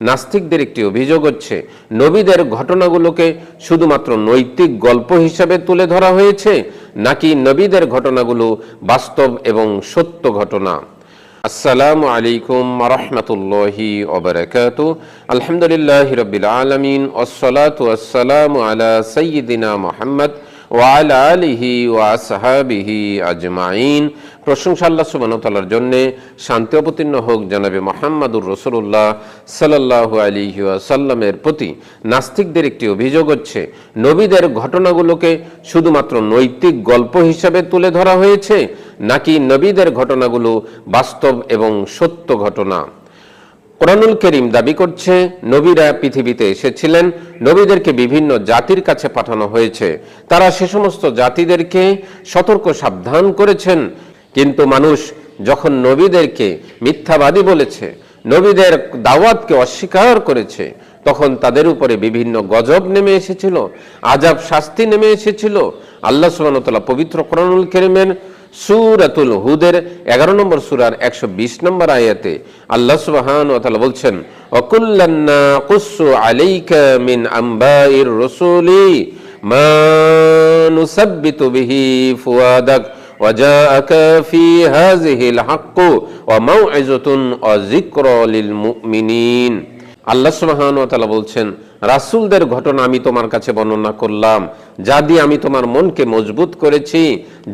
নাস্তিকদের একটি অভিযোগ হচ্ছে নবীদের ঘটনাগুলোকে শুধুমাত্র নৈতিক গল্প হিসাবে তুলে ধরা হয়েছে নাকি নবীদের ঘটনাগুলো বাস্তব এবং সত্য ঘটনা। আসসালামু আলাইকুম ওয়া রাহমাতুল্লাহি ওয়া বারাকাতুহু। আলহামদুলিল্লাহি রাব্বিল আলামিন ওয়াসসালাতু ওয়াসসালামু আলা সাইয়্যিদিনা মুহাম্মদ ওয়া আলা আলিহি ওয়া আসহাবিহি আজমাইন। প্রশংসা আল্লাহ সুবহানাহু ওয়া তাআলার জন্য, শান্তি অবতীর্ণ হোক জনাবে মুহাম্মদুর রাসূলুল্লাহ সাল্লাল্লাহু আলাইহি ওয়াসাল্লামের প্রতি। নাস্তিকদের একটি অভিযোগ হচ্ছে নবীদের ঘটনাগুলোকে শুধুমাত্র নৈতিক গল্প হিসাবে তুলে ধরা হয়েছে নাকি নবীদের ঘটনাগুলো বাস্তব এবং সত্য ঘটনা। কোরআনুল কারীম দাবি করছে নবীরা পৃথিবীতে এসেছিলেন, নবীদেরকে বিভিন্ন জাতির কাছে পাঠানো হয়েছে, তারা সে সমস্ত জাতিদেরকে সতর্ক সাবধান করেছেন। কিন্তু মানুষ যখন নবীদেরকে মিথ্যাবাদী বলেছে, নবীদের দাওয়াতকে অস্বীকার করেছে, তখন তাদের উপরে বিভিন্ন গজব নেমে এসেছিল, আযাব শাস্তি নেমে এসেছিল। আল্লাহ সুবহানাহু ওয়া তাআলা পবিত্র কোরআনুল কারীমের সূরাতুল হুদের 11 নম্বর সূরার 120 নম্বর আয়াতে আল্লাহ সুবহানাহু ওয়া তাআলা বলছেন, ওয়া কুল্লান নাকুসু আলাইকা মিন আমবাইর রাসূলি মা নুসাব্বিতু বিহি ফুয়াদাক ওয়া জাআকা ফি হাযিহিল হাক্কু ওয়া মাউইযাতুন ওয়া যিকরা লিল মুমিনিন। আল্লাহ সুবহানাহু ওয়া তাআলা বলছেন, রাসূলদের ঘটনা আমি তোমার কাছে বর্ণনা করলাম, যা দিয়ে আমি তোমার মনকে মজবুত করেছি,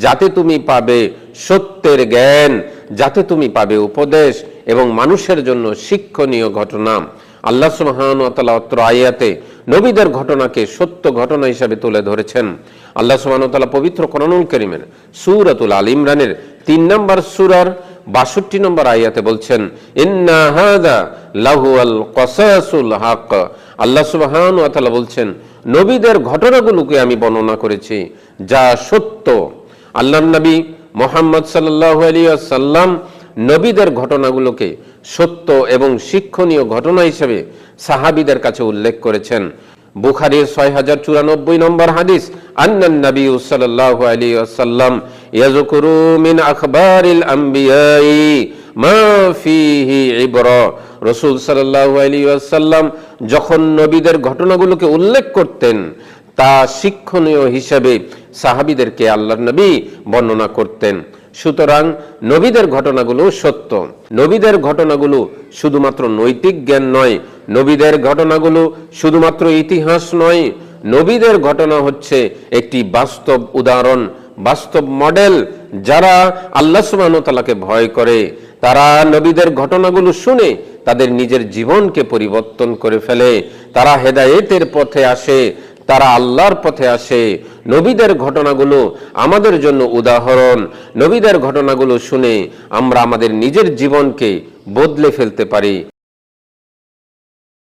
যাতে তুমি পাবে সত্যের জ্ঞান, যাতে তুমি পাবে উপদেশ এবং মানুষের জন্য শিক্ষণীয় ঘটনা। আল্লাহ সুবহানাহু ওয়া তাআলা অত্র আয়াতে নবীদের ঘটনাকে সত্য ঘটনা হিসেবে তুলে ধরেছেন। আল্লাহ সুবহানাহু ওয়া তাআলা পবিত্র কোরআনুল কারীমের সূরাতুল আল ইমরানের 3 নম্বর সূরার 62 নম্বর আয়াতে বলছেন, ইন্না হাযা লাহুল কসাসুল হক। আল্লাহ সুবহানাহু ওয়া তাআলা বলছেন, নবীদের ঘটনাগুলোকে আমি বর্ণনা করেছি যা সত্য। আল্লাহর নবী মুহাম্মদ সাল্লাল্লাহু আলাইহি ওয়াসাল্লাম নবীদের ঘটনাগুলোকে সত্য এবং শিক্ষণীয় ঘটনা হিসেবে সাহাবীদের কাছে উল্লেখ করেছেন। বুখারীর 6094 নম্বর হাদিস, আন্নান নবী সাল্লাল্লাহু আলাইহি ওয়াসাল্লাম ইয়াযকুরু মিন আখবারিল আমবিয়াই মা ফীহি ইবরা। রাসূল সাল্লাল্লাহু আলাইহি ওয়াসাল্লাম যখন নবীদের ঘটনাগুলোকে উল্লেখ করতেন, তা শিক্ষণীয় হিসেবে সাহাবীদেরকে আল্লাহর নবী বর্ণনা করতেন। সুতরাং নবীদের ঘটনাগুলো সত্য। নবীদের ঘটনাগুলো শুধুমাত্র নৈতিক জ্ঞান নয়, নবীদের ঘটনাগুলো শুধুমাত্র ইতিহাস নয়, নবীদের ঘটনা হচ্ছে একটি বাস্তব উদাহরণ, বাস্তব মডেল। যারা আল্লাহ সুবহানাহু ওয়া তাআলাকে ভয় করে, তারা নবীদের ঘটনাগুলো শুনে তাদের নিজের জীবনকে পরিবর্তন করে ফেলে, তারা হেদায়েতের পথে আসে, তারা আল্লাহর পথে আসে। নবীদের ঘটনাগুলো আমাদের জন্য উদাহরণ। নবীদের ঘটনাগুলো শুনে আমরা আমাদের নিজের জীবনকে বদলে ফেলতে পারি।